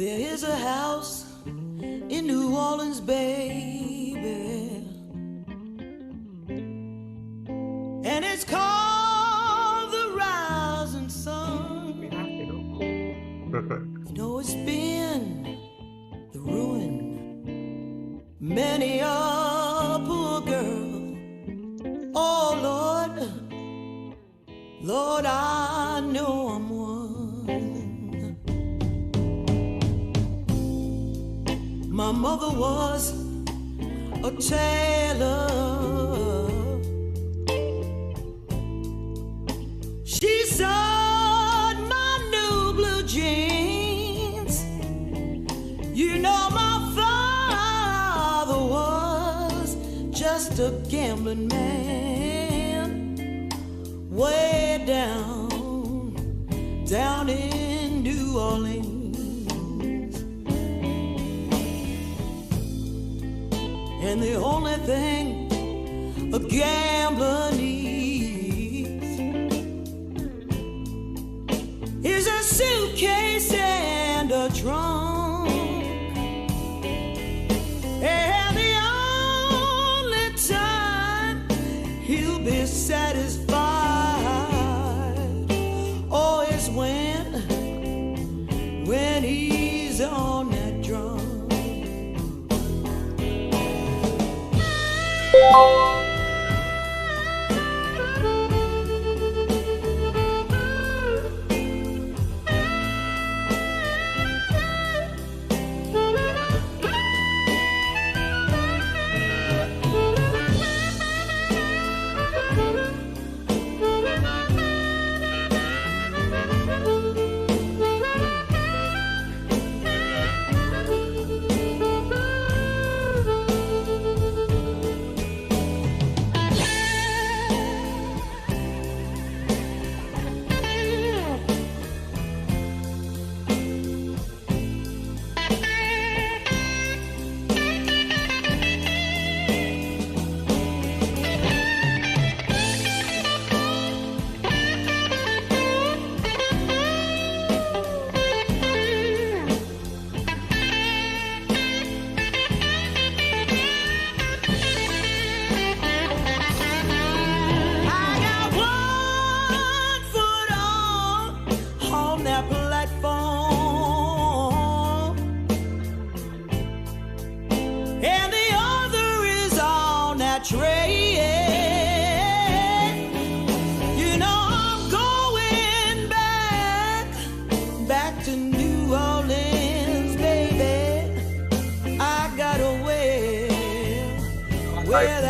There is a house in New Orleans, baby, and it's called the Rising Sun. You know it's been the ruin many a poor girl. Oh Lord, Lord, I know I'm one. My mother was a tailor. She sewed my new blue jeans. You know my father was just a gambling man, way down in New Orleans. And the only thing a gambler needs is a suitcase and a trunk. And the only time he'll be satisfied, oh, is when he's on that drum.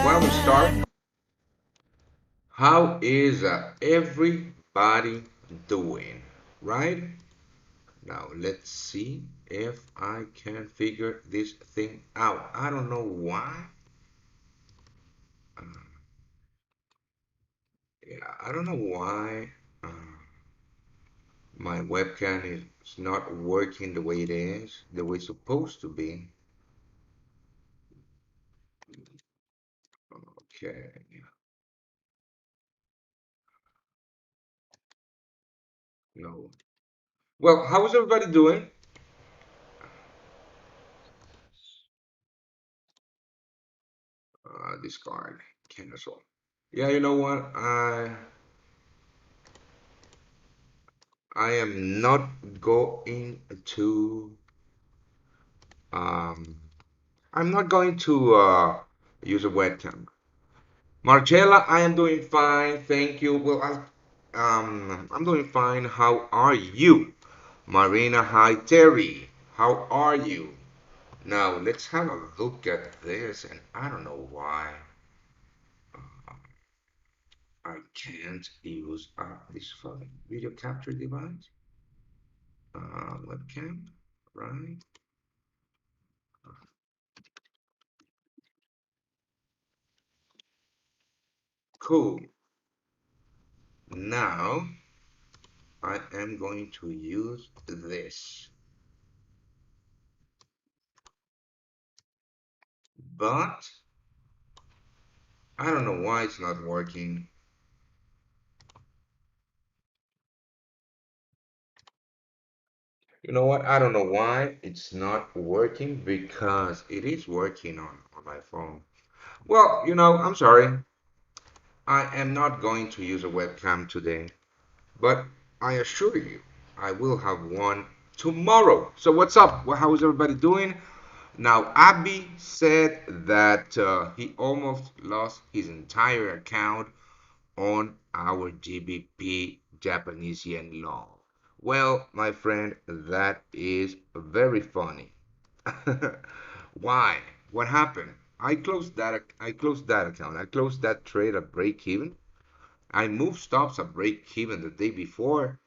While we start, how is everybody doing? Right? Now let's see if I can figure this thing out. I don't know why. Uh, yeah, I don't know why my webcam is not working the way it is, the way it's supposed to be. Okay. No. Well, how is everybody doing? Discard. Cancel. Yeah, you know what? I am not going to um I'm not going to use a webcam. Marcella, I am doing fine, thank you. I'm doing fine. How are you? Marina, hi Terry. How are you? Now let's have a look at this, and I don't know why I can't use this phone video capture device. Webcam, right? Cool. Now I am going to use this, but I don't know why it's not working. You know what? I don't know why it's not working because it is working on my phone. Well, I'm sorry. I am not going to use a webcam today, but I assure you, I will have one tomorrow. So what's up? Well, how is everybody doing? Now, Abby said that he almost lost his entire account on our GBP Japanese yen law. Well, my friend, that is very funny. Why? What happened? I closed that account. I closed that trade at break even. I moved stops at break even the day before.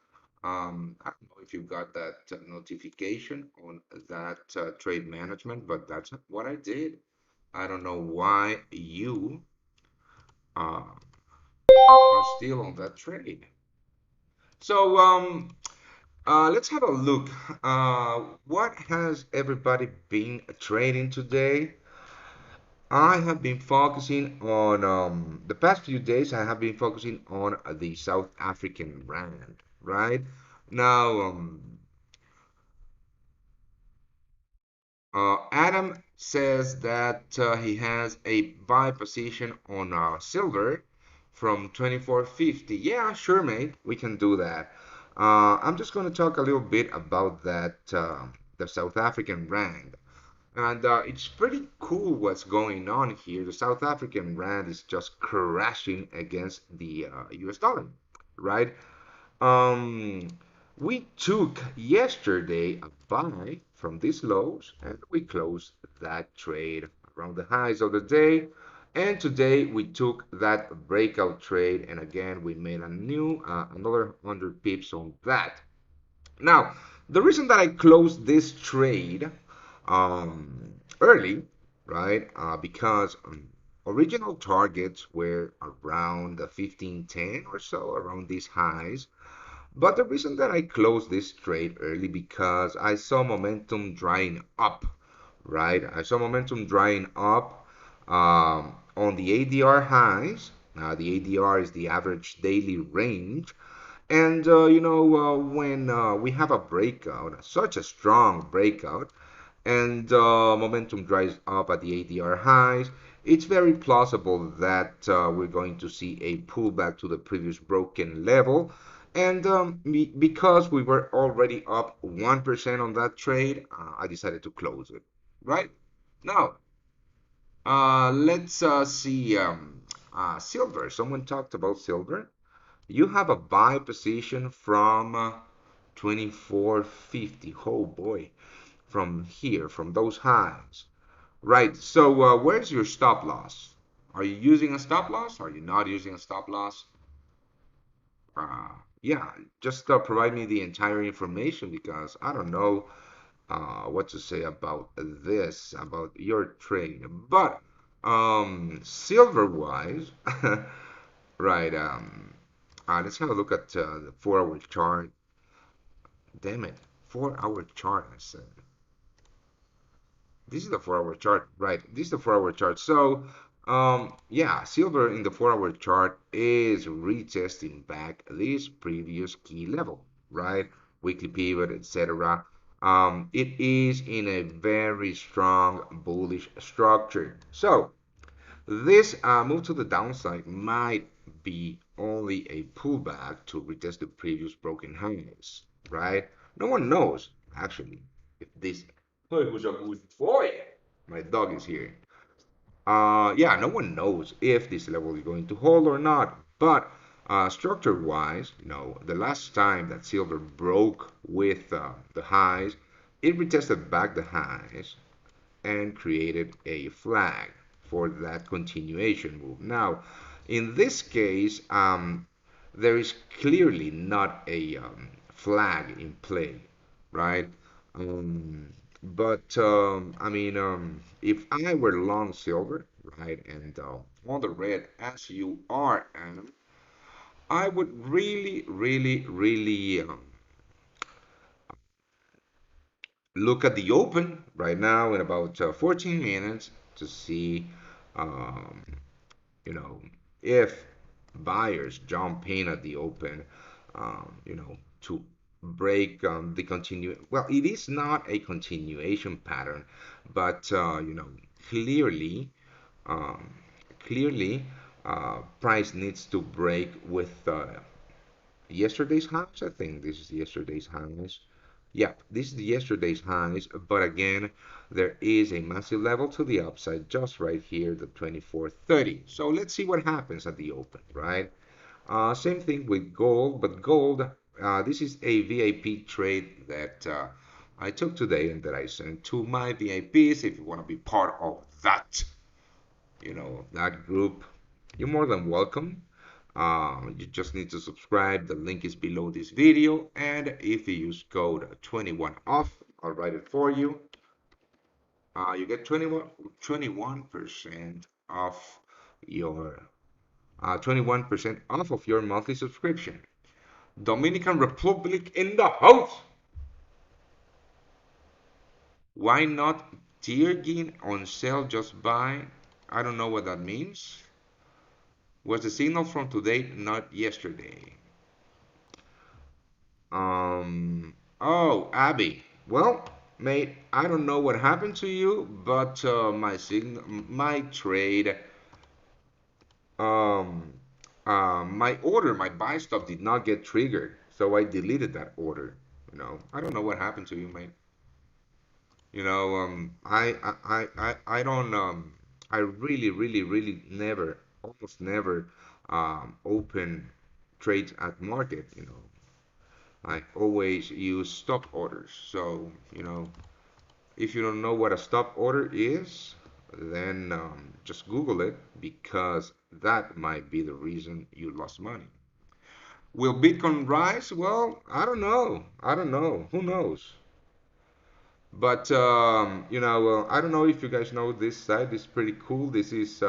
I don't know if you got that notification on that trade management, but that's what I did. I don't know why you uh, are still on that trade. So let's have a look. What has everybody been trading today? I have been focusing on the past few days. I have been focusing on the South African rand, right? Now, Adam says that he has a buy position on silver from 24.50. Yeah, sure, mate. We can do that. I'm just going to talk a little bit about that, the South African rand. And it's pretty cool what's going on here. The South African rand is just crashing against the US dollar, right? Um, we took yesterday a buy from these lows and we closed that trade around the highs of the day. And today we took that breakout trade and again we made another 100 pips on that. Now, the reason that I closed this trade early, right? Because original targets were around the 1510 or so, around these highs. But the reason that I closed this trade early because I saw momentum drying up, right? I saw momentum drying up on the ADR highs. Now, the ADR is the average daily range. And when we have a breakout, such a strong breakout, and momentum dries up at the ADR highs, it's very plausible that we're going to see a pullback to the previous broken level. And because we were already up 1% on that trade, I decided to close it. Right? Now, let's see silver. Someone talked about silver. You have a buy position from 24.50. Oh boy, from here, from those highs. Right. So where's your stop loss? Are you using a stop loss? Are you not using a stop loss? Yeah, just provide me the entire information because I don't know what to say about this, about your trade. But silver wise, right, let's have a look at the 4 hour chart. Damn it, 4 hour chart, I said. This is the 4 hour chart, right? This is the 4 hour chart. So, yeah, silver in the 4 hour chart is retesting back this previous key level, right? Weekly pivot, etc. It is in a very strong bullish structure. So, this move to the downside might be only a pullback to retest the previous broken highs, right? No one knows, actually, if this. Hey, who's a good boy? My dog is here. Yeah, no one knows if this level is going to hold or not. But structure-wise, the last time that silver broke with the highs, it retested back the highs and created a flag for that continuation move. Now, in this case, there is clearly not a flag in play, right? But I mean, if I were long silver, right, and on the red as you are, Adam, I would really, really, really look at the open right now in about 14 minutes to see, um, you know, if buyers jump in at the open, to break the well, it is not a continuation pattern, but clearly, um, clearly, price needs to break with yesterday's highs. I think this is yesterday's highs. Yeah, this is yesterday's highs, but again, there is a massive level to the upside just right here, the 24.30. So let's see what happens at the open, right? Same thing with gold, but gold, this is a VIP trade that I took today and that I sent to my VIPs. If you want to be part of that, that group, you're more than welcome. You just need to subscribe. The link is below this video. And if you use code 21 off, I'll write it for you. You get 21% off your 21% off of your monthly subscription. Dominican Republic in the house. Why not Tiergin on sale just buy? I don't know what that means. Was the signal from today, not yesterday? Oh, Abby. Well, mate, I don't know what happened to you, but my trade, um, my order, my buy stop did not get triggered, so I deleted that order. I don't know what happened to you, mate. I don't I really never, almost never open trades at market. I always use stop orders. So, if you don't know what a stop order is, then just Google it because that might be the reason you lost money. Will Bitcoin rise? Well, I don't know. I don't know. Who knows? But I don't know if you guys know this site. It's pretty cool. This is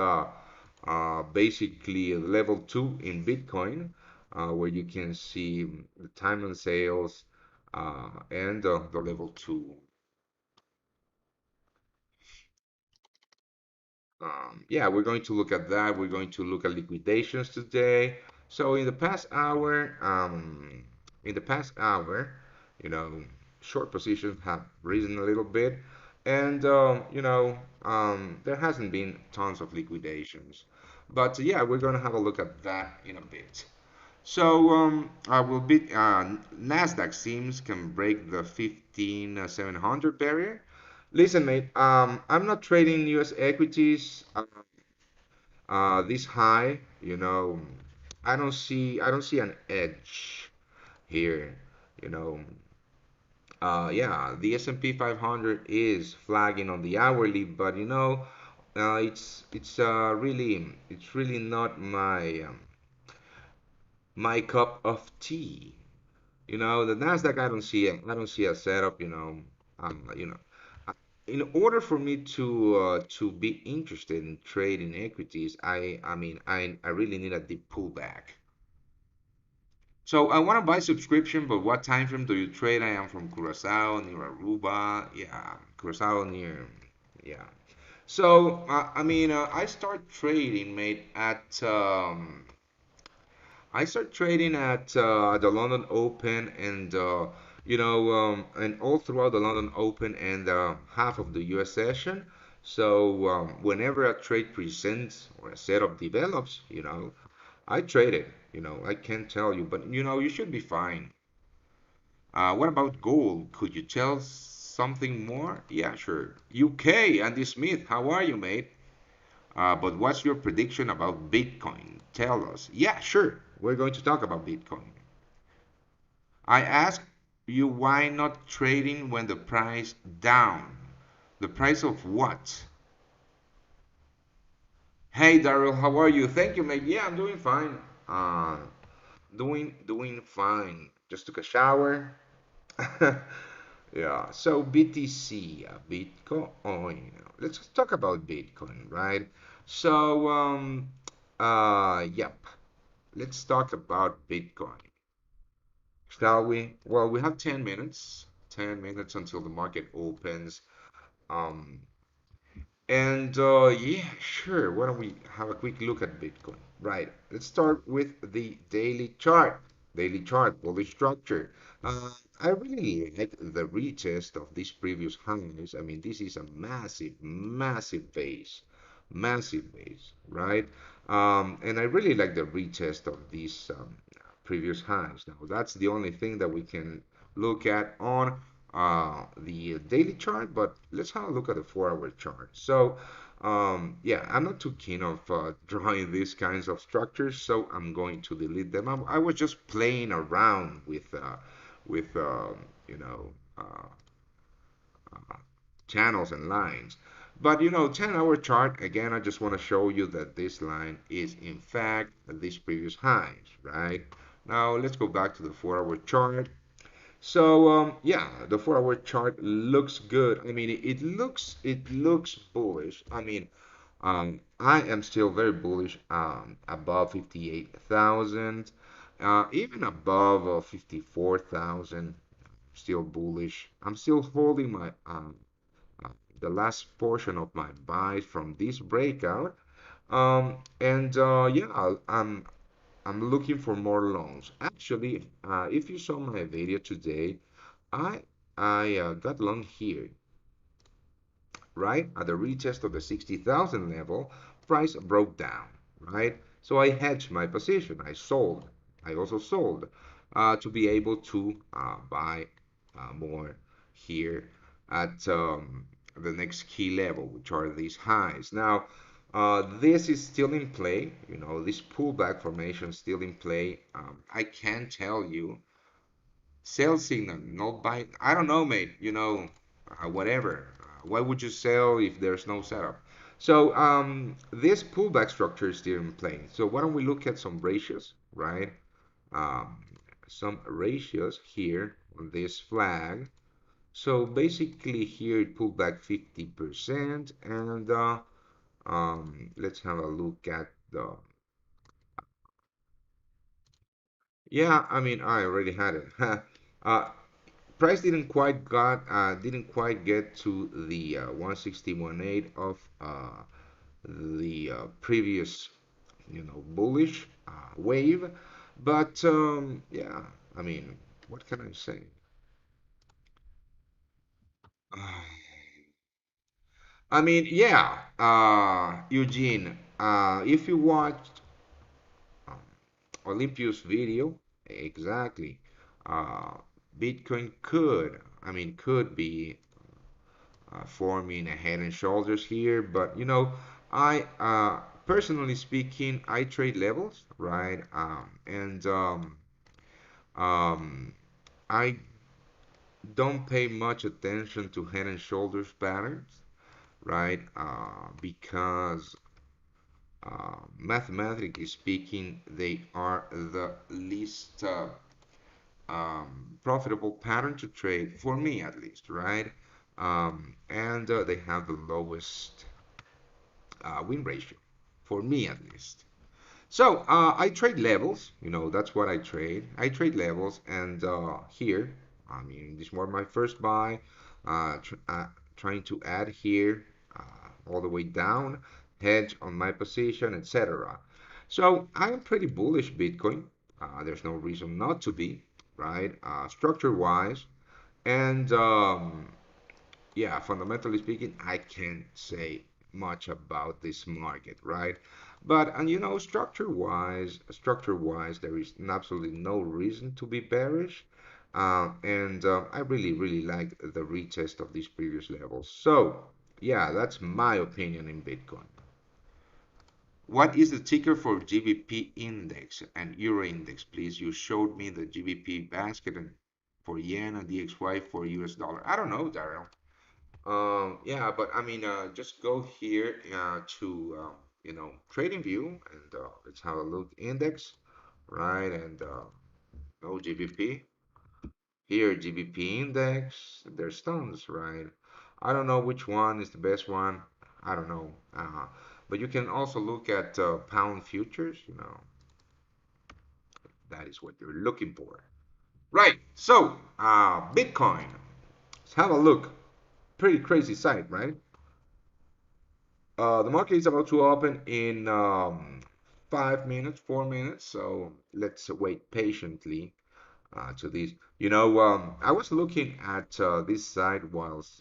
basically level 2 in Bitcoin, where you can see the time on sales and the level 2. Yeah, we're going to look at that. We're going to look at liquidations today. So in the past hour, you know, short positions have risen a little bit, and there hasn't been tons of liquidations. But yeah, we're gonna have a look at that in a bit. So I will be Nasdaq seems can break the 15,700 barrier. Listen, mate, I'm not trading US equities this high, I don't see an edge here, you know. Yeah, the S&P 500 is flagging on the hourly, but it's really not my cup of tea. The Nasdaq, I don't see a setup, you know. In order for me to be interested in trading equities, I really need a deep pullback. So I want to buy subscription, but what time frame do you trade? I am from Curacao near Aruba. Yeah, Curacao near. Yeah. So I start trading, mate, at I start trading at the London Open and all throughout the London Open and half of the US session. So whenever a trade presents or a setup develops, I trade it. I can't tell you, but you should be fine. What about gold? Could you tell something more? Yeah, sure. UK, Andy Smith, how are you, mate? But what's your prediction about Bitcoin? Tell us. Yeah, sure. We're going to talk about Bitcoin. I asked you why not trading when the price down. The price of what? Hey Daryl, how are you? Thank you, mate. Yeah, I'm doing fine. Uh, doing fine. Just took a shower. Yeah. So BTC, Bitcoin. Let's talk about Bitcoin, right? So yep. Let's talk about Bitcoin, shall we? Well, we have 10 minutes. 10 minutes until the market opens. Um, and yeah, sure. Why don't we have a quick look at Bitcoin? Right. Let's start with the daily chart. Daily chart, bullish structure. I really like the retest of these previous highs. I mean, this is a massive, massive base, right? And I really like the retest of these previous highs. Now, that's the only thing that we can look at on the daily chart, but let's have a look at the 4-hour chart. So, yeah, I'm not too keen of drawing these kinds of structures, so I'm going to delete them. I was just playing around with you know, uh, uh, channels and lines. But 10-hour chart, again, I just want to show you that this line is in fact this previous highs, right? Now let's go back to the 4-hour chart. So yeah, the 4-hour chart looks good. I mean, it looks bullish. I mean, I am still very bullish above 58,000, even above 54,000. Still bullish. I'm still holding my uh, the last portion of my buys from this breakout. And yeah, I'm looking for more loans. Actually, if you saw my video today, I I got long here, right? At the retest of the 60,000 level, price broke down, right? So I hedged my position. I sold. I also sold to be able to buy more here at the next key level, which are these highs. Now, this is still in play. This pullback formation is still in play. I can tell you sell signal, no buy. I don't know, mate. Whatever. Why would you sell if there's no setup? So this pullback structure is still in play. So why don't we look at some ratios, right? Um, some ratios here on this flag. So basically here it pulled back 50%, and let's have a look at the. Yeah, I mean I already had it. uh, Price didn't quite get to the 161.8 of the previous bullish wave, but yeah, I mean, what can I say? I mean, yeah, Eugene, if you watched um, Olympus video, exactly, uh, Bitcoin could be forming a head and shoulders here. But I personally speaking, I trade levels, right? And um, I don't pay much attention to head and shoulders patterns, right? Because mathematically speaking, they are the least profitable pattern to trade for me, at least, right? And they have the lowest win ratio, for me at least. So I trade levels, that's what I trade. I trade levels, and here, I mean, this was my first buy, trying to add here all the way down, hedge on my position, etc. So I am pretty bullish Bitcoin. There's no reason not to be, right? Structure-wise, and yeah, fundamentally speaking, I can't say much about this market, right? But and structure-wise, there is absolutely no reason to be bearish. And I really, really like the retest of these previous levels. So, yeah, that's my opinion in Bitcoin. What is the ticker for GBP index and euro index, please? You showed me the GBP basket and for yen and DXY for US dollar. I don't know, Daryl. Yeah, but I mean, just go here to TradingView, and let's have a look. Index, right? And no GBP. Here, GBP index. There's tons, right? I don't know which one is the best one. I don't know. But you can also look at pound futures. That is what you're looking for. Right. So, Bitcoin. Let's have a look. Pretty crazy site, right? The market is about to open in 5 minutes, 4 minutes. So let's wait patiently to this. I was looking at this site whilst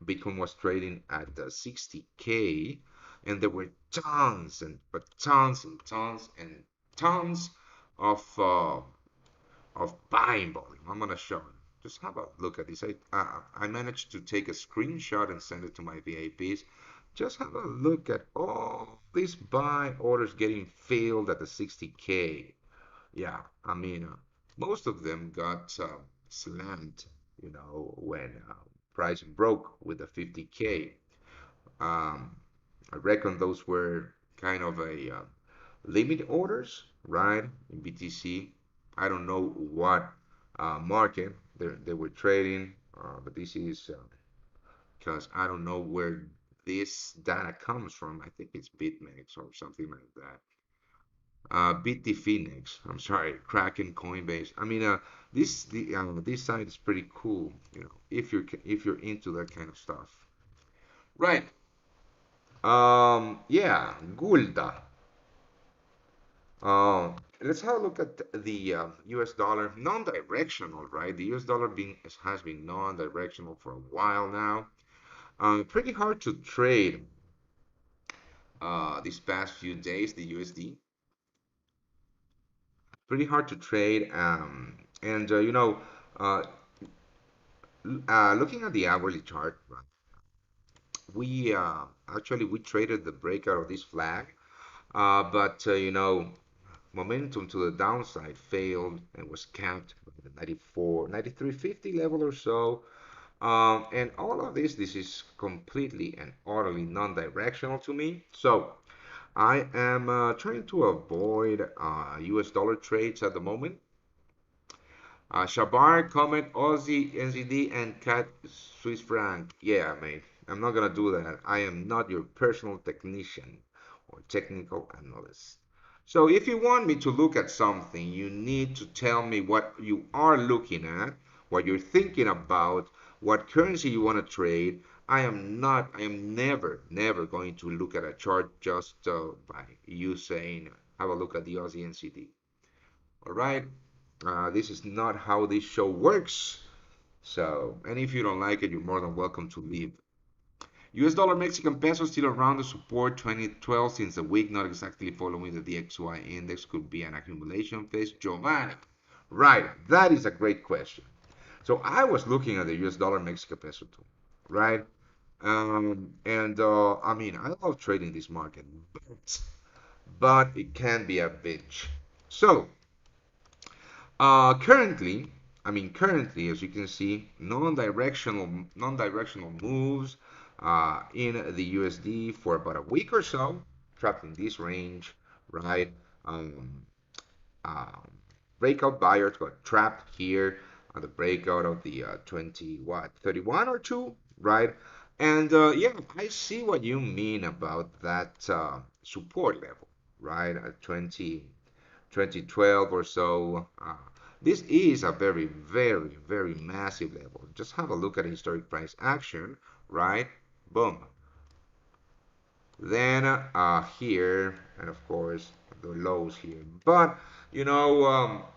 Bitcoin was trading at 60K, and there were tons and but tons and tons and tons of buying volume. I'm gonna show you. Just have a look at this. I managed to take a screenshot and send it to my VIPs. Just have a look at all these buy orders getting filled at the 60K. Yeah, I mean, most of them got slammed, when price broke with the 50K. Um, I reckon those were kind of a limit orders, right? In BTC. I don't know what market they were trading, but this is because I don't know where this data comes from. I think it's BitMEX or something like that. Bitfinex. I'm sorry, Kraken, Coinbase. I mean, this site is pretty cool. If you're into that kind of stuff. Right. Yeah, Gulda. Let's have a look at the US dollar, non-directional, right? The US dollar has been non-directional for a while now. Pretty hard to trade these past few days, the USD. Pretty hard to trade. And uh, looking at the hourly chart, right, we traded the breakout of this flag, but momentum to the downside failed and was capped by the 94, 93.50 level or so. And all of this is completely and utterly non-directional to me. So I am trying to avoid US dollar trades at the moment. Shabar, comment Aussie, NZD, and Cat Swiss franc. Yeah, mate. I'm not gonna do that. I am not your personal technician or technical analyst. So if you want me to look at something, you need to tell me what you are looking at, what you're thinking about, what currency you want to trade. I am never going to look at a chart just by you saying, have a look at the Aussie NCD. All right? This is not how this show works. So, and if you don't like it, you're more than welcome to leave. US dollar Mexican peso still around the support 2012 since the week, not exactly following the DXY index, could be an accumulation phase. Giovanni. Right, that is a great question. So I was looking at the US dollar Mexican peso too, right? And I mean, I love trading this market, but it can be a bitch. So currently, as you can see, non-directional moves in the USD for about a week or so, trapped in this range, right? Um, um, Breakout buyers got trapped here on the breakout of the 20 what 31 or 2, right? And yeah, I see what you mean about that support level, right? At 2012 or so. This is a very, very, very massive level. Just have a look at historic price action, right? Boom. Then here, and of course, the lows here. But,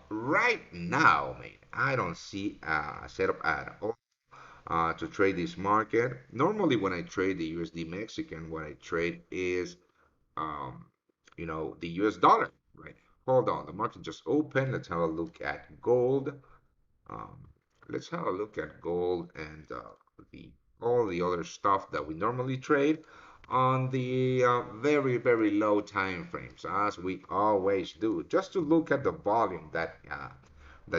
right now, mate, I don't see a setup at all to trade this market. Normally, when I trade the USD Mexican, what I trade is um, the US dollar, right? Hold on, the market just opened. Let's have a look at gold. Um, let's have a look at gold and the all the other stuff that we normally trade on the very, very low time frames, as we always do, just to look at the volume that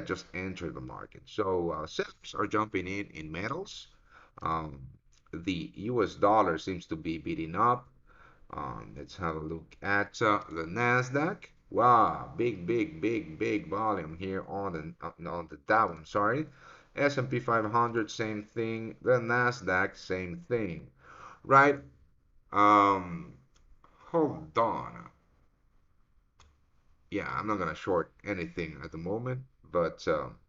just entered the market. So sellers are jumping in metals. Um, the US dollar seems to be beating up. Let's have a look at the Nasdaq. Wow, big, big, big, big volume here on the Dow. I'm sorry. S&P 500, same thing. The Nasdaq, same thing. Right? Um, Hold on. Yeah, I'm not gonna short anything at the moment, but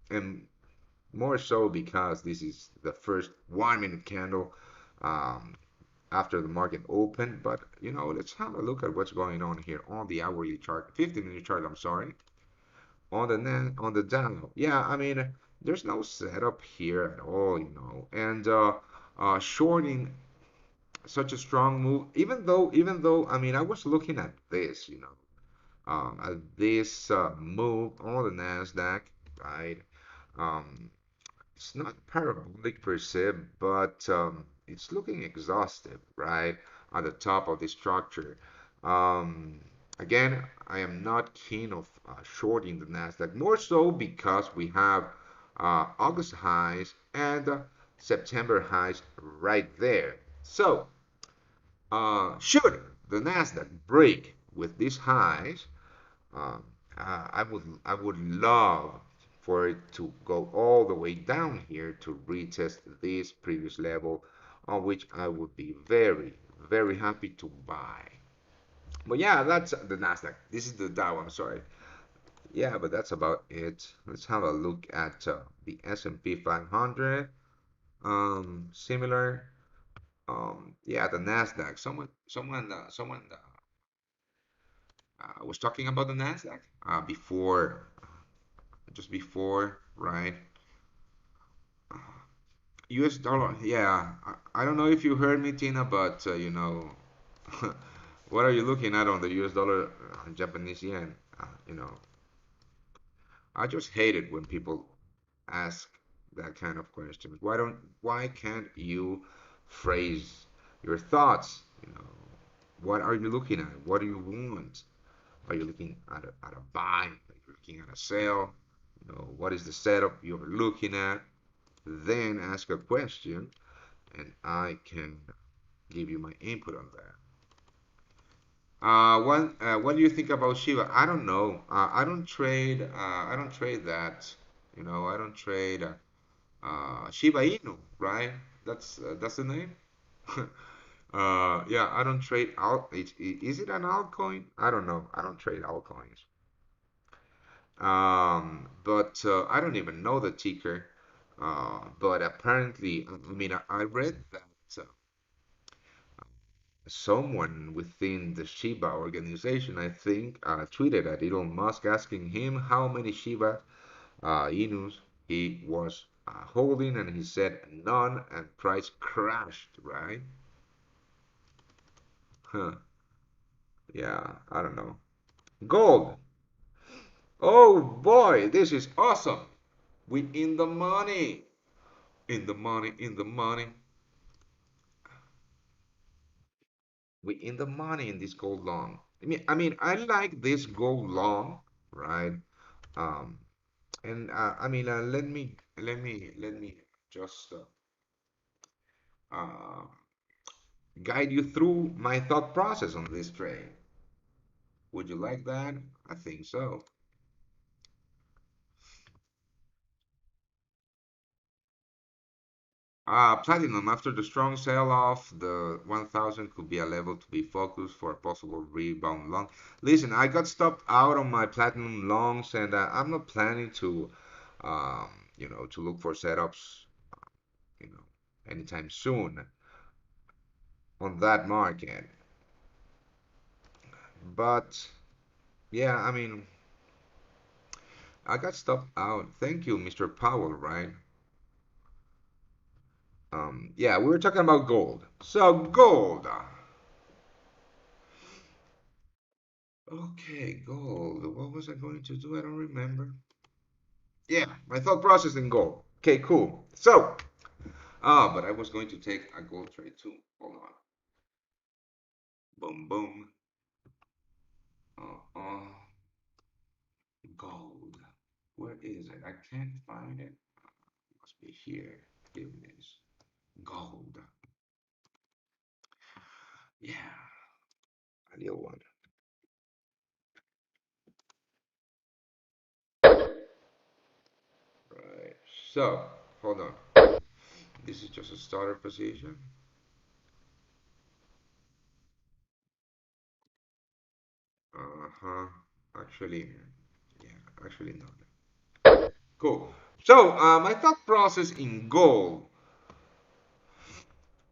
and more so because this is the first 1 minute candle. Um, after the market opened. But let's have a look at what's going on here on the hourly chart, 15-minute chart. I'm sorry, on the Dow. Yeah, I mean, there's no setup here at all, and shorting such a strong move, even though I mean, I was looking at this, at this move on the Nasdaq, right? Um, it's not parabolic per se, but it's looking exhaustive, right? At the top of the structure. Um, Again, I am not keen of shorting the Nasdaq, more so because we have August highs and September highs right there. So, should the Nasdaq break with these highs, um, I would love for it to go all the way down here to retest this previous level, on which I would be very, very happy to buy. But yeah, that's the Nasdaq. This is the Dow. I'm sorry. Yeah, but that's about it. Let's have a look at the S&P 500. Similar. Yeah, the Nasdaq. Someone was talking about the Nasdaq before, just before, right? US dollar, yeah. I don't know if you heard me, Tina, but what are you looking at on the US dollar, Japanese yen? I just hate it when people ask that kind of questions. Why can't you phrase your thoughts? What are you looking at? What do you want? Are you looking at a buy? Are you looking at a sell? What is the setup you're looking at? Then ask a question, and I can give you my input on that. What do you think about Shiba? I don't know. I don't trade. I don't trade that. I don't trade Shiba Inu, right? That's the name. Yeah, I don't trade alt. Is it an altcoin? I don't know. I don't trade altcoins. But I don't even know the ticker. But apparently, I mean, I read that someone within the Shiba organization, I think, tweeted at Elon Musk asking him how many Shiba Inus he was holding, and he said none, and price crashed, right? Huh. Yeah, I don't know. Gold. Oh boy, this is awesome. We in the money. In the money, in the money. We in the money in this gold long. I mean, I like this gold long, right? Um, and I mean, let me just uh, guide you through my thought process on this trade. Would you like that? I think so. Platinum, after the strong sell-off, the 1000 could be a level to be focused for a possible rebound long. Listen, I got stopped out on my platinum longs, and I'm not planning um, to look for setups, you know, anytime soon on that market. But yeah, I mean, I got stopped out. Thank you, Mr. Powell, right? Yeah, we were talking about gold. So gold. Okay, gold. What was I going to do? I don't remember. Yeah, my thought process in gold. Okay, cool. So, but I was going to take a gold trade too. Hold on. Boom, boom. Uh, gold. Where is it? I can't find it. It must be here. Here it is. Gold. Yeah, a little one. Right. So, hold on. This is just a starter position. Uh-huh. Actually, yeah, actually not. Cool. So, my thought process in gold.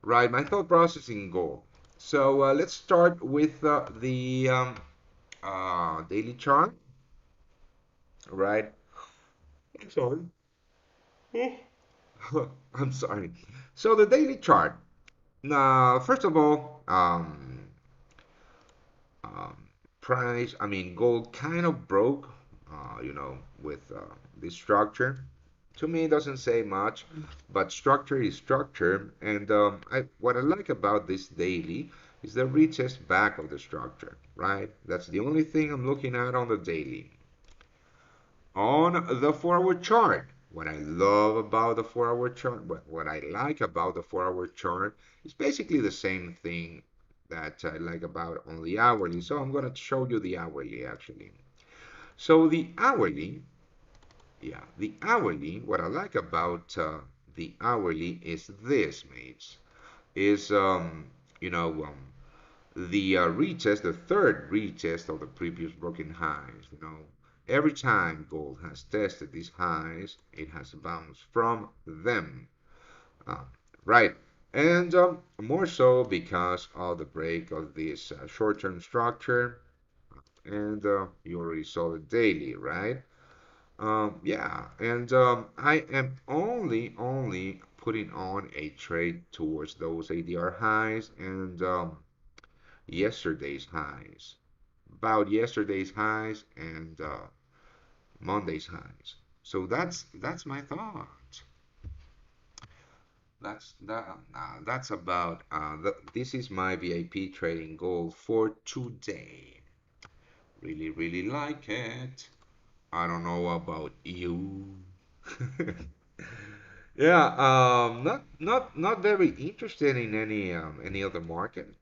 right? My thought process in gold. So let's start with the daily chart, right? I'm sorry. I'm sorry. So the daily chart. Now, first of all, um, price. I mean, gold kind of broke, with this structure. To me, it doesn't say much, but structure is structure. And what I like about this daily is the retest back of the structure, right? That's the only thing I'm looking at on the daily. On the 4 hour chart, what I love about the 4 hour chart, what I like about the 4 hour chart is basically the same thing that I like about on the hourly. So I'm going to show you the hourly actually. So the hourly, yeah, the hourly, what I like about the hourly is this, mates, is, the retest, the third retest of the previous broken highs. Every time gold has tested these highs, it has bounced from them. Uh, right. And more so because of the break of this short-term structure, and you already saw it daily, right? Yeah, and I am only putting on a trade towards those ADR highs and yesterday's highs, about yesterday's highs and Monday's highs. So that's my thought. That's about this is my VIP trading goal for today. Really, really like it. I don't know about you. Yeah, not very interested in any other market.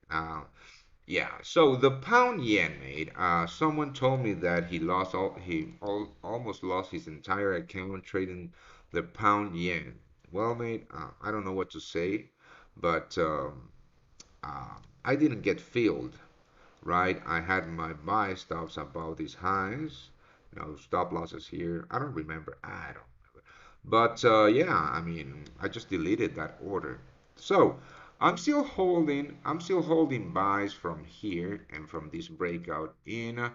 Yeah, so the pound yen, mate. Someone told me that almost lost his entire account trading the pound yen. Well, mate, I don't know what to say, but I didn't get filled, right? I had my buy stops above these highs, stop losses here. I don't remember. I don't. But yeah, I mean, I just deleted that order. So I'm still holding buys from here and from this breakout in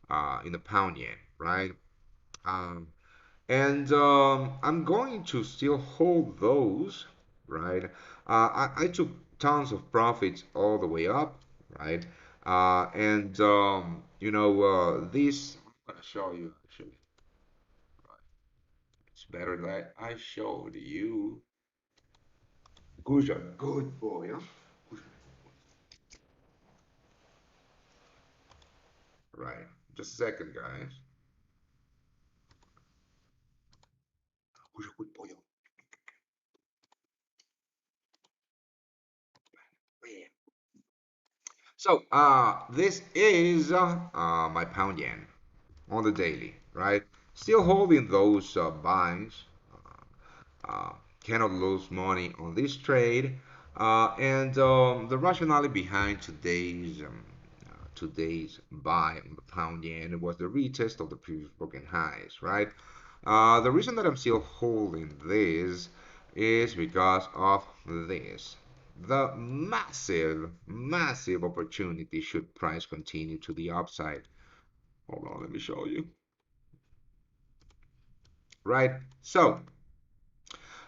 the pound yen, right? Um, and I'm going to still hold those, right? I took tons of profits all the way up, right? And this I'm gonna show you actually. It's better that I showed you. Good boy, huh? Right. Just a second, guys. Who's a good boy? So, this is my pound yen on the daily, right? Still holding those buys. Uh, cannot lose money on this trade. And the rationale behind today's buy on the pound yen was the retest of the previous broken highs, right? The reason that I'm still holding this is because of this. The massive, massive opportunity should price continue to the upside. Hold on, let me show you. Right. So,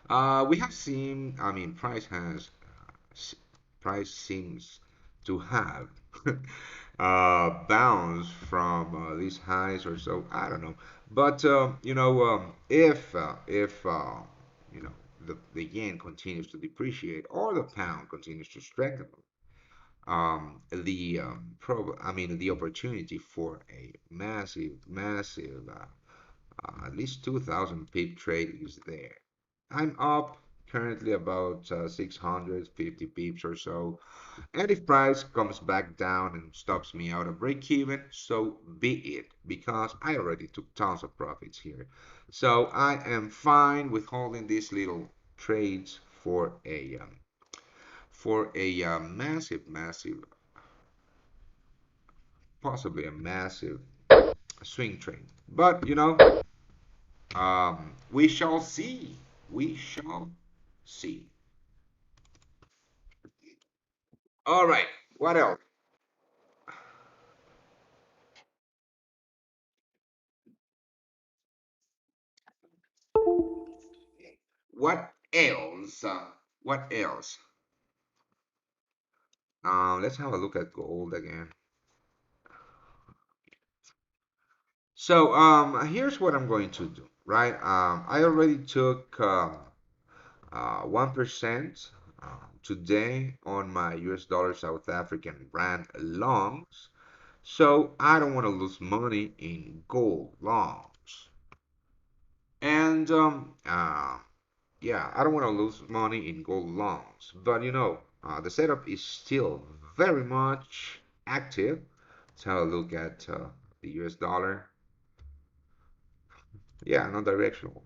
we have seen, I mean, price seems to have bounced from these highs or so. I don't know, but if you know the yen continues to depreciate or the pound continues to strengthen, I mean, the opportunity for a massive, massive, at least 2,000 pip trade is there. I'm up currently about 650 pips or so. And if price comes back down and stops me out of break even, so be it, because I already took tons of profits here. So I am fine with holding these little trades for a massive, massive, possibly a massive swing trade. But we shall see. We shall see. All right. What else? What else? What else? Let's have a look at gold again. So, here's what I'm going to do, right? I already took 1% today on my US dollar South African rand longs. So I don't want to lose money in gold longs. And yeah, I don't want to lose money in gold longs. But the setup is still very much active. Let's have a look at the US dollar. Yeah, non-directional.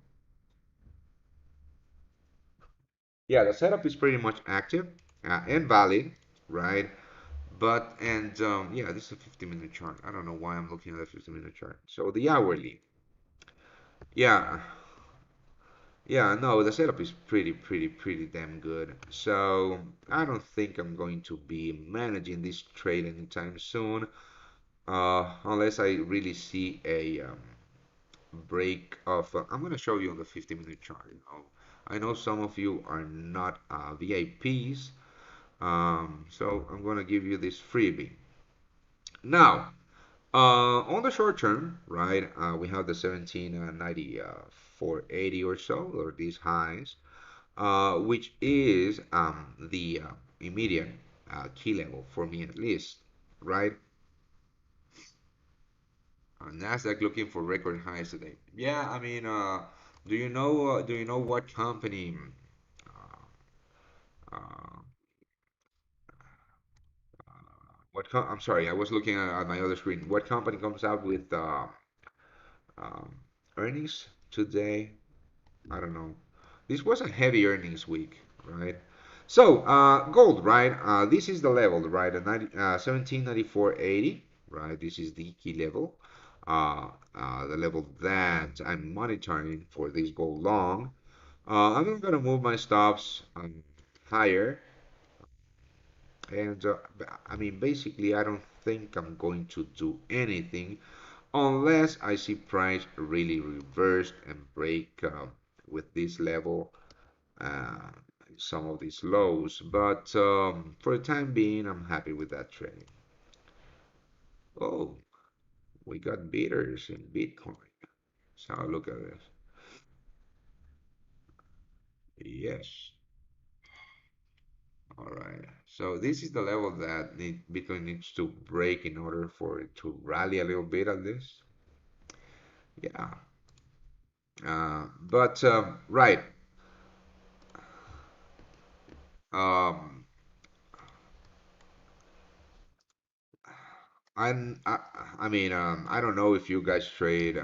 Yeah, the setup is pretty much active and valid, right? But and yeah, this is a 50-minute chart. I don't know why I'm looking at a 50-minute chart. So the hourly, yeah, yeah, no, the setup is pretty damn good. So I don't think I'm going to be managing this trade anytime soon, unless I really see a break of. I'm gonna show you on the 50-minute chart. I know some of you are not VIPs, so I'm gonna give you this freebie. Now, on the short term, right, we have the 1790 480 or so, or these highs, which is the immediate key level for me at least, right? Nasdaq looking for record highs today. Yeah, I mean, do you know what company? Uh, uh, I'm sorry, I was looking at my other screen. What company comes out with um, earnings today? I don't know. This was a heavy earnings week, right? So, gold, right? This is the level, right? 1794.80, right? This is the key level. The level that I'm monitoring for this gold long. I'm not gonna move my stops higher, and I mean, basically, I don't think I'm going to do anything unless I see price really reversed and break with this level, uh, some of these lows. But for the time being, I'm happy with that trade. Oh, we got bidders in Bitcoin. So look at this. Yes. All right. So this is the level that Bitcoin needs to break in order for it to rally a little bit at this. Yeah. But right. Um, I, I mean, I don't know if you guys trade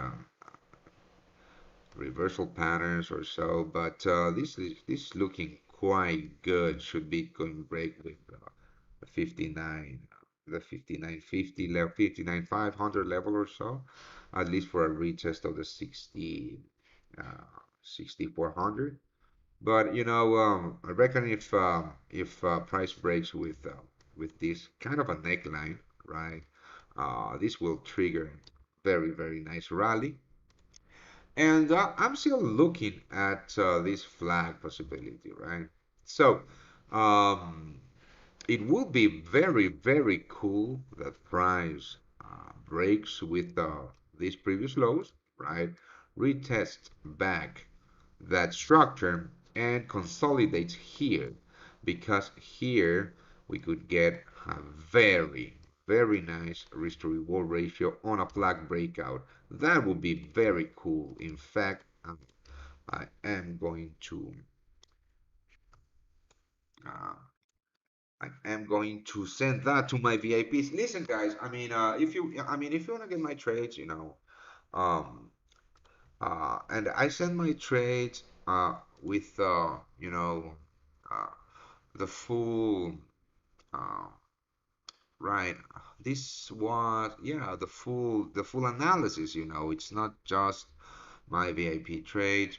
reversal patterns or so, but this is looking quite good. Should Bitcoin break with the 59, the 5950 level, 59,500 level or so, at least for a retest of the 6400. But I reckon if price breaks with this kind of a neckline, right? This will trigger very nice rally. And I'm still looking at this flag possibility, right? So um, it would be very cool that price breaks with these previous lows, right? Retest back that structure and consolidates here, because here we could get a very nice risk to reward ratio on a flag breakout. That would be very cool. In fact, I am going to uh, send that to my VIPs. Listen, guys. If you want to get my trades, um, and I send my trades with uh, the full uh, right. This was, yeah, the full analysis. It's not just my VIP trade.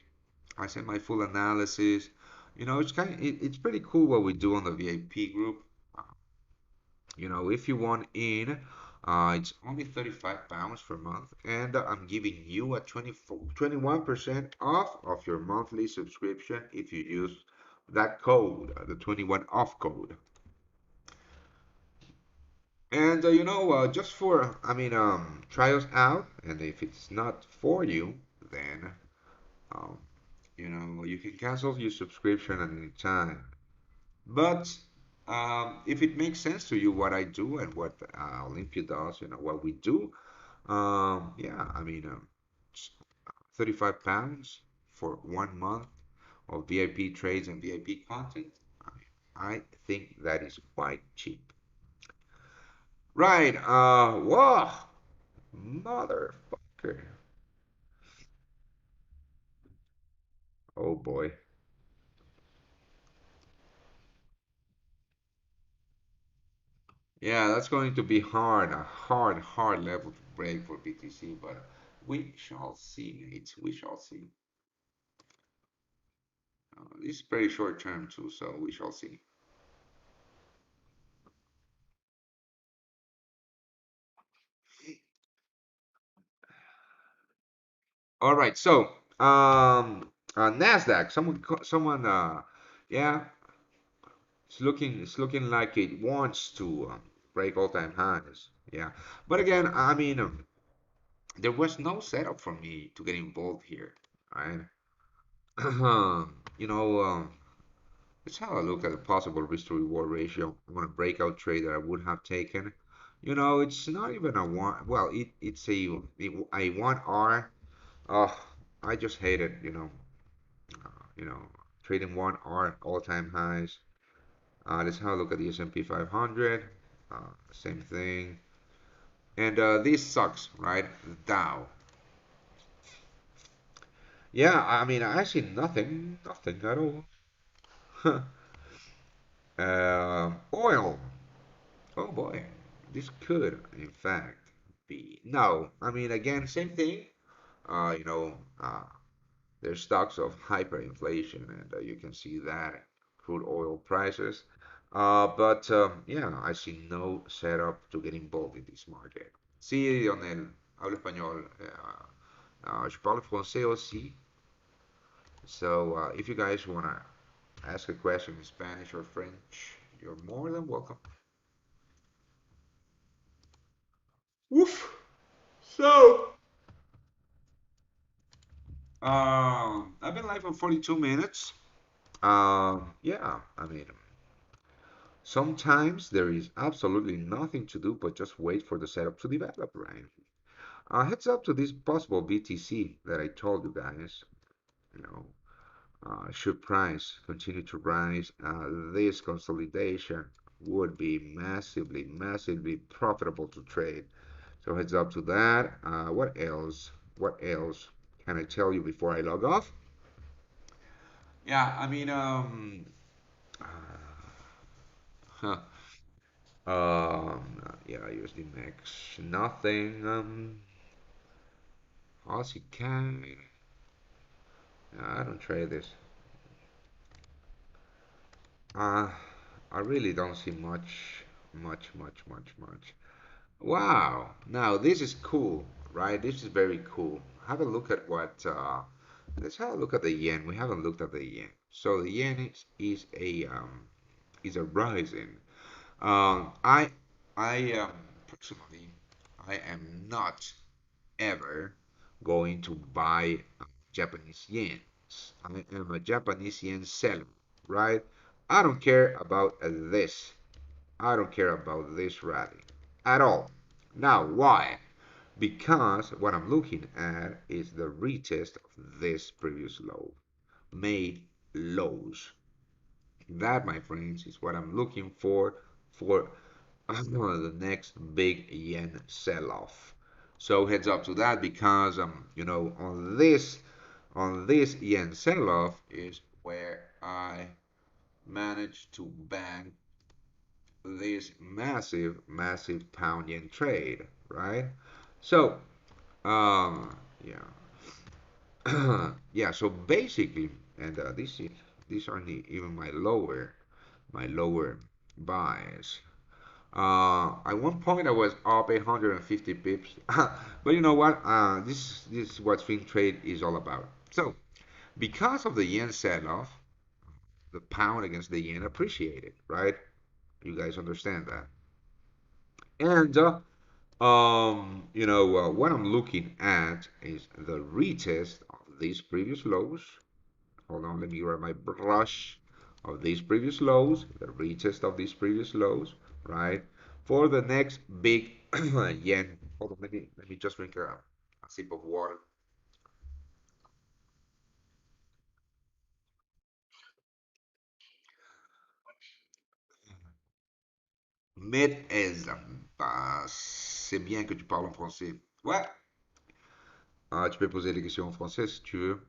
I send my full analysis. It's pretty cool what we do on the VIP group. If you want in, it's only 35 pounds per month, and I'm giving you a 21% off of your monthly subscription if you use that code, the 21 off code. And just for, try us out, and if it's not for you, then um, you can cancel your subscription at any time. But if it makes sense to you what I do and what Olympia does, what we do, yeah, 35 pounds for 1 month of VIP trades and VIP content. I think that is quite cheap. Right, whoa, motherfucker. Oh boy. Yeah, that's going to be hard, a hard level to break for BTC, but we shall see, mate. We shall see. This is very short term too, so we shall see. All right, so Nasdaq, someone, yeah, it's looking like it wants to break all-time highs. Yeah, but again, there was no setup for me to get involved here, right? You know, let's have a look at the possible risk to reward ratio on a breakout trade that I would have taken. It's not even a one. Well, it's a 1R. Oh, I just hate it. You know, trading 1R all-time highs. Let's have a look at the S&P 500. Same thing. And this sucks, right? Dow. Yeah, I see nothing at all. Oil. Oh boy, this could, in fact, be. No, again, same thing. Uh, you know, uh, there's stocks of hyperinflation, and you can see that crude oil prices. But yeah, I see no setup to get involved in this market. Sí, Lionel, hablo español. Je parle français aussi. So if you guys want to ask a question in Spanish or French, you're more than welcome. Woof. So, I've been live for 42 minutes. Yeah, sometimes there is absolutely nothing to do but just wait for the setup to develop, right? Heads up to this possible BTC that I told you guys. You know, should price continue to rise, this consolidation would be massively profitable to trade. So heads up to that. What else? What else can I tell you before I log off? Yeah, huh. Yeah, USD Max, nothing. Aussie CAD. I don't trade this. Uh, I really don't see much. Wow. Now this is cool, right? This is very cool. Have a look at what. Let's have a look at the yen. We haven't looked at the yen. So the yen is a rising. Um, I personally I am not ever going to buy Japanese yen. I am a Japanese yen seller, right? I don't care about this. I don't care about this rally at all. Now, why? Because what I'm looking at is the retest of this previous low, made lows. That, my friends, is what I'm looking for the next big yen sell-off. So heads up to that because on this yen sell-off is where I managed to bang this massive pound yen trade, right? So yeah, yeah. So basically, and these aren't even my lower buys. At one point, I was up 850 pips, but you know what? This is what swing trade is all about. So, because of the yen sell-off, the pound against the yen appreciated, right? You guys understand that? And what I'm looking at is the retest of these previous lows. Hold on, let me grab my brush of these previous lows, the retest of these previous lows, right? For the next big yen. Hold on, let me just drink a sip of water. Mais c'est bien que tu parles en français. Ouais. Tu peux poser des questions en français si tu veux.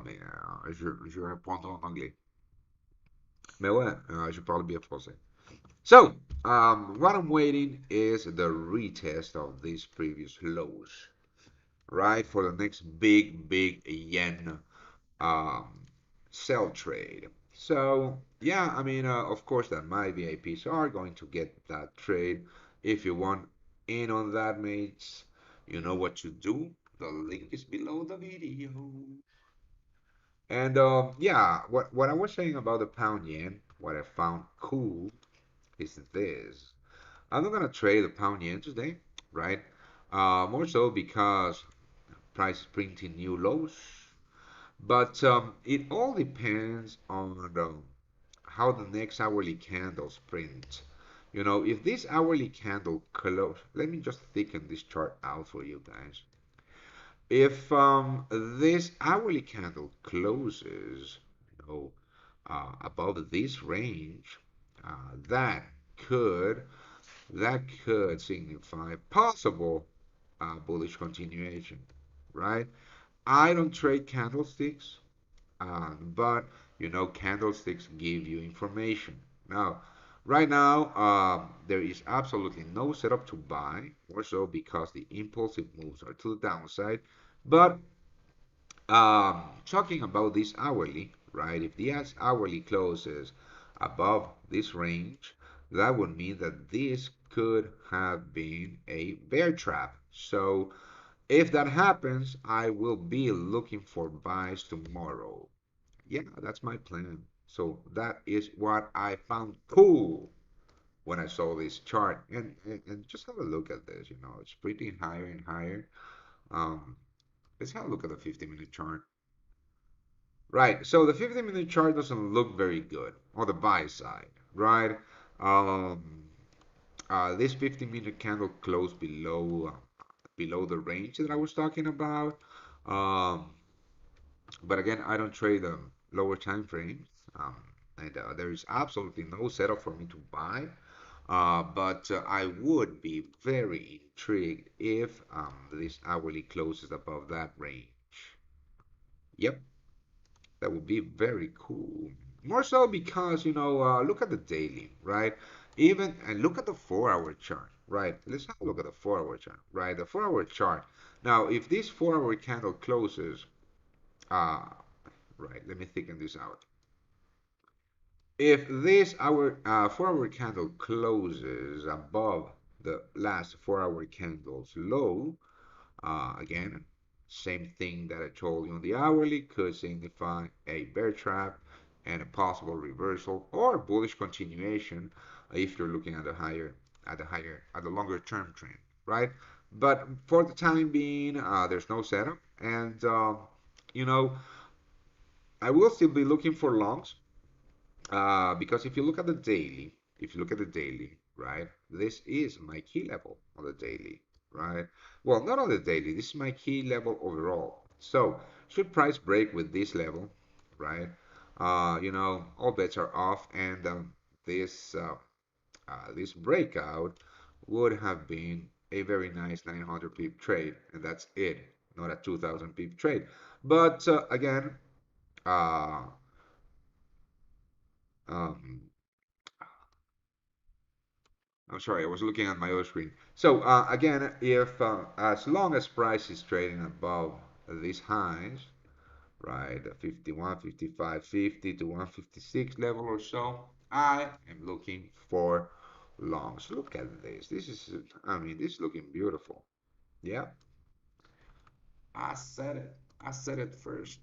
Mais je répondrai en anglais. Mais ouais, je parle bien français. So, what I'm waiting is the retest of these previous lows, right? For the next big yen um, sell trade. So, yeah, I mean, of course, that my VIPs are going to get that trade. If you want in on that, mates, you know what to do. The link is below the video. And yeah, what I was saying about the pound yen, what I found cool is this. I'm not gonna trade the pound yen today, right? More so because price is printing new lows. But it all depends on how the next hourly candles print. You know, if this hourly candle close, let me just thicken this chart out for you guys. If this hourly candle closes, you know, above this range, that could that could signify possible bullish continuation, right? I don't trade candlesticks, but you know, candlesticks give you information. Now, right now, there is absolutely no setup to buy, more so because the impulsive moves are to the downside. But talking about this hourly, right? If the hourly closes above this range, that would mean that this could have been a bear trap. So if that happens, I will be looking for buys tomorrow. Yeah, that's my plan. So that is what I found cool when I saw this chart. And just have a look at this, you know, it's pretty higher and higher. Um, let's have a look at the 50-minute chart. Right, so the 50-minute chart doesn't look very good on the buy side, right? Um, this 50-minute candle closed below the range that I was talking about. Um, but again, I don't trade the lower time frames, and there is absolutely no setup for me to buy. But I would be very intrigued if this hourly closes above that range. Yep, that would be very cool. More so because, you know, look at the daily, right? Even, and look at the 4 hour chart, right? Let's have a look at the 4 hour chart, right? The 4 hour chart. Now, if this 4 hour candle closes, uh, right, let me thicken this out. If this 4 hour candle closes above the last 4 hour candle's low, again, same thing that I told you on the hourly could signify a bear trap and a possible reversal or bullish continuation if you're looking at the longer term trend, right? But for the time being, there's no setup, and you know, I will still be looking for longs because if you look at the daily, right, this is my key level on the daily, right? Well, not on the daily, this is my key level overall. So, should price break with this level, right? You know, all bets are off, and this this breakout would have been a very nice 900 pip trade, and that's it, not a 2000 pip trade. But again, uh, um, I'm sorry, I was looking at my other screen. So again, if as long as price is trading above these highs, right, 51, 55, 50 to 156 level or so, I am looking for longs. Look at this. This is, I mean, this is looking beautiful. Yeah, I said it. I said it first.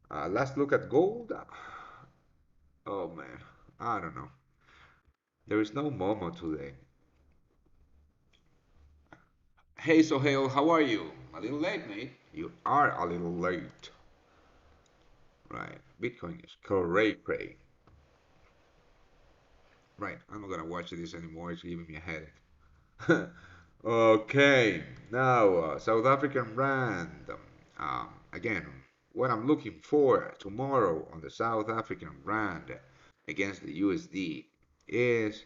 Let's look at gold. Oh man, I don't know. There is no Momo today. Hey Sohail, how are you? A little late, mate. You are a little late. Right. Bitcoin is cray cray. Right. I'm not gonna watch this anymore. It's giving me a headache. Okay. Now, South African rand. Again, what I'm looking for tomorrow on the South African rand against the USD is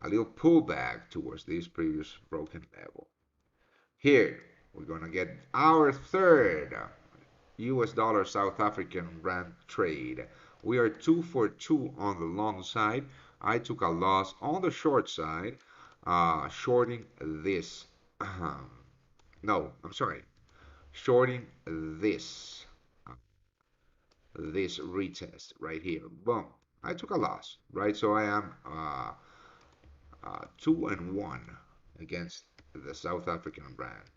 a little pullback towards this previous broken level. Here, we're gonna get our third US dollar South African rand trade. We are 2 for 2 on the long side. I took a loss on the short side, shorting this. No, I'm sorry, shorting this, this retest right here. Boom. I took a loss, right? So I am 2-1 against the South African rand.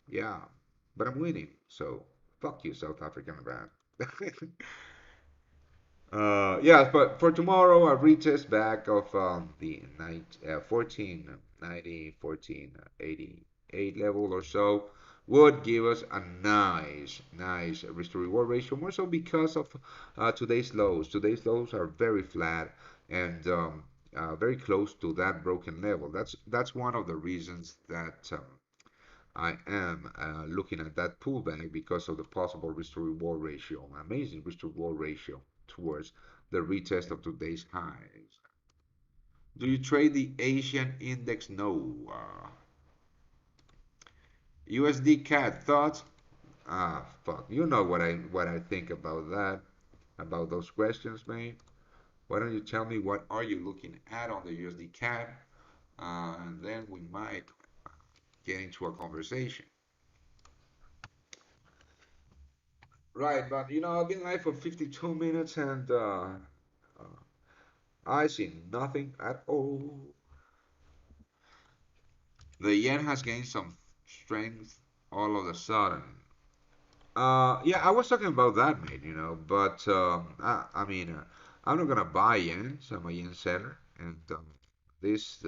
Yeah, but I'm winning. So fuck you, South African rand. Yes, but for tomorrow, a retest back of the 1490, 1488 level or so would give us a nice risk to reward ratio. More so because of today's lows. Today's lows are very flat and very close to that broken level. That's one of the reasons that I am looking at that pullback because of the possible risk to reward ratio, amazing risk to reward ratio towards the retest of today's highs. Do you trade the Asian index? No. USD CAD thoughts? Ah, fuck. You know what I think about that, about those questions, man. Why don't you tell me what are you looking at on the USD CAD, and then we might get into a conversation. Right, but I've been live for 52 minutes and I see nothing at all. The yen has gained some strength all of a sudden. Yeah, I was talking about that, mate, but I mean, I'm not gonna buy yen, so I'm a yen seller, and this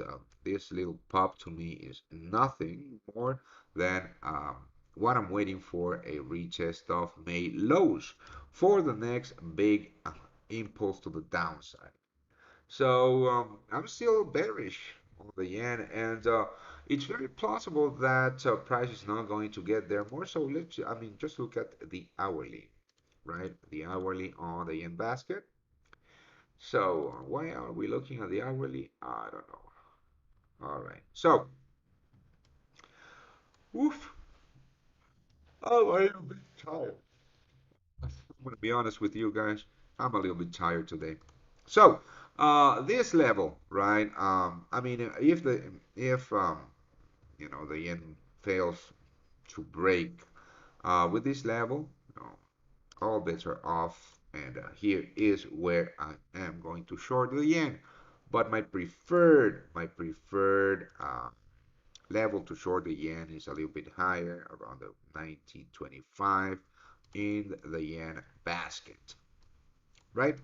little pop to me is nothing more than what I'm waiting for, a retest of May lows for the next big impulse to the downside. So I'm still bearish on the yen, and it's very plausible that price is not going to get there. More so, I mean, just look at the hourly, right? The hourly on the yen basket. So why are we looking at the hourly? I don't know. All right. So, oof, I'm a little bit tired. I'm gonna be honest with you guys. I'm a little bit tired today. So, this level, right? I mean, if the yen fails to break with this level, all bets are off, and here is where I am going to short the yen. But my preferred level to short the yen is a little bit higher, around the 1925 in the yen basket, right?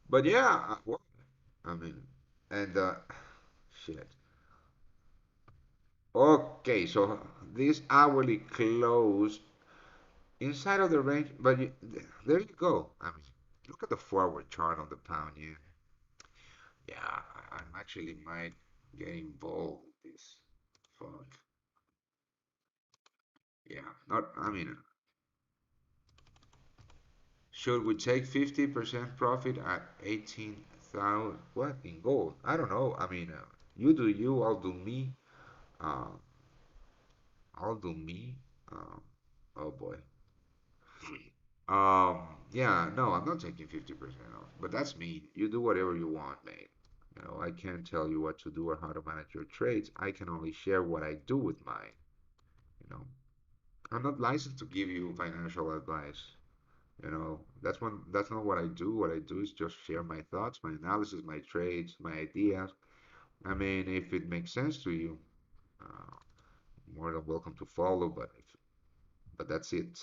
But yeah, well, I mean, and shit. Okay, so this hourly close inside of the range, but there you go. I mean, look at the forward chart on the pound yen. Yeah, I'm actually might get involved with this. Fuck. Yeah, not. I mean, should we take 50% profit at 18,000? What in gold? I don't know. I mean, you do you, I'll do me. Uh, I'll do me. Um, oh boy. Yeah, no, I'm not taking 50% off, but that's me. You do whatever you want, mate. I can't tell you what to do or how to manage your trades. I can only share what I do with mine. You know, I'm not licensed to give you financial advice. That's not what I do. What I do is just share my thoughts, my analysis, my trades, my ideas. I mean, if it makes sense to you, uh, more than welcome to follow. But that's it.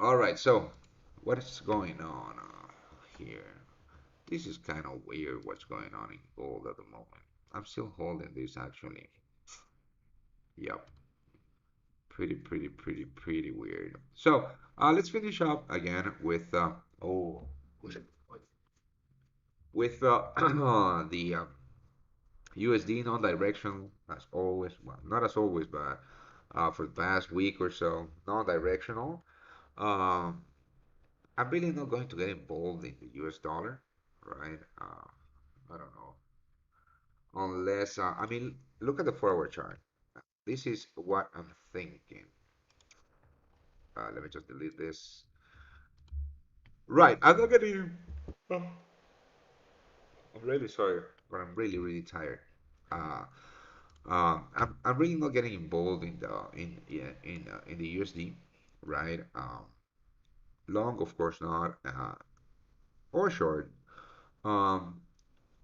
All right. So, what is going on here? This is kind of weird. What's going on in gold at the moment? I'm still holding this actually. Yep. Pretty weird. So, let's finish up again with oh, who's it? With the USD non-directional as always. Well, not as always, but for the past week or so, non-directional. Um, I'm really not going to get involved in the US dollar, right? I don't know. Unless, I mean, look at the forward chart. This is what I'm thinking. Let me just delete this. Right, I'm not getting. Oh, I'm really sorry, but I'm really tired. Uh, I'm really not getting involved in the in the USD, right? Long, of course not, or short. Um,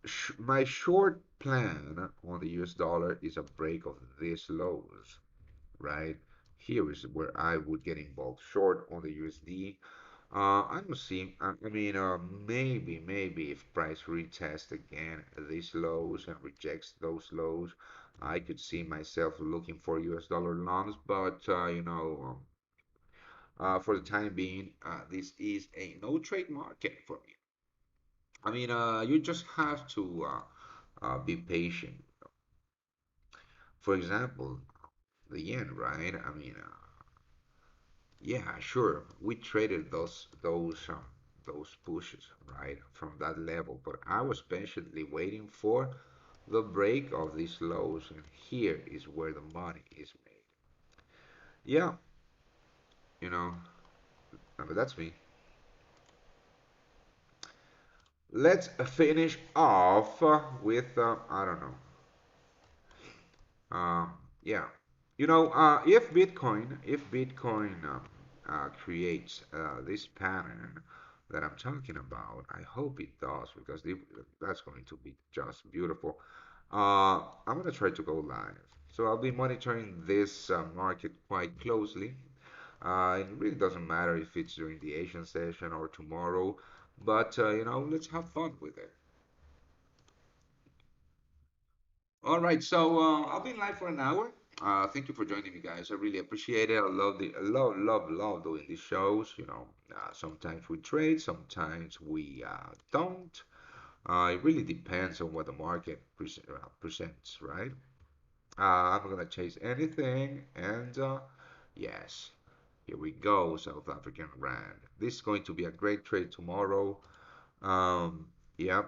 sh My short plan on the US dollar is a break of these lows, right? Here is where I would get involved. Short on the USD. I'm seeing, I mean, maybe if price retests again these lows and rejects those lows, I could see myself looking for US dollar longs, but for the time being, this is a no trade market for me. I mean, you just have to be patient. For example, the yen, right? I mean, yeah, sure. We traded those pushes, right, from that level, but I was patiently waiting for the break of these lows, and here is where the money is made. Yeah, you know, but that's me. Let's finish off with I don't know. Uh, yeah, if Bitcoin creates this pattern that I'm talking about, I hope it does because that's going to be just beautiful. I'm gonna try to go live, so I'll be monitoring this market quite closely. It really doesn't matter if it's during the Asian session or tomorrow, but let's have fun with it. All right, so I'll be live for an hour. Thank you for joining me, guys. I really appreciate it. I love doing these shows. Sometimes we trade, sometimes we don't. It really depends on what the market presents, right? I'm not gonna chase anything, and yes, here we go, South African Rand. This is going to be a great trade tomorrow. Um, yeah,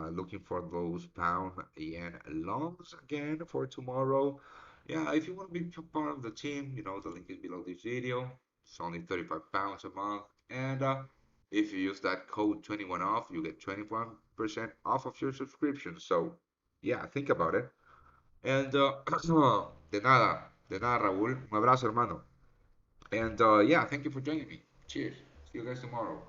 looking for those pound yen longs again for tomorrow. Yeah, if you want to be part of the team, the link is below this video. It's only 35 pounds a month. And if you use that code 21 off, you get 21% off of your subscription. So, yeah, think about it. And de nada, Raúl. Un abrazo, hermano. And yeah, thank you for joining me. Cheers. See you guys tomorrow.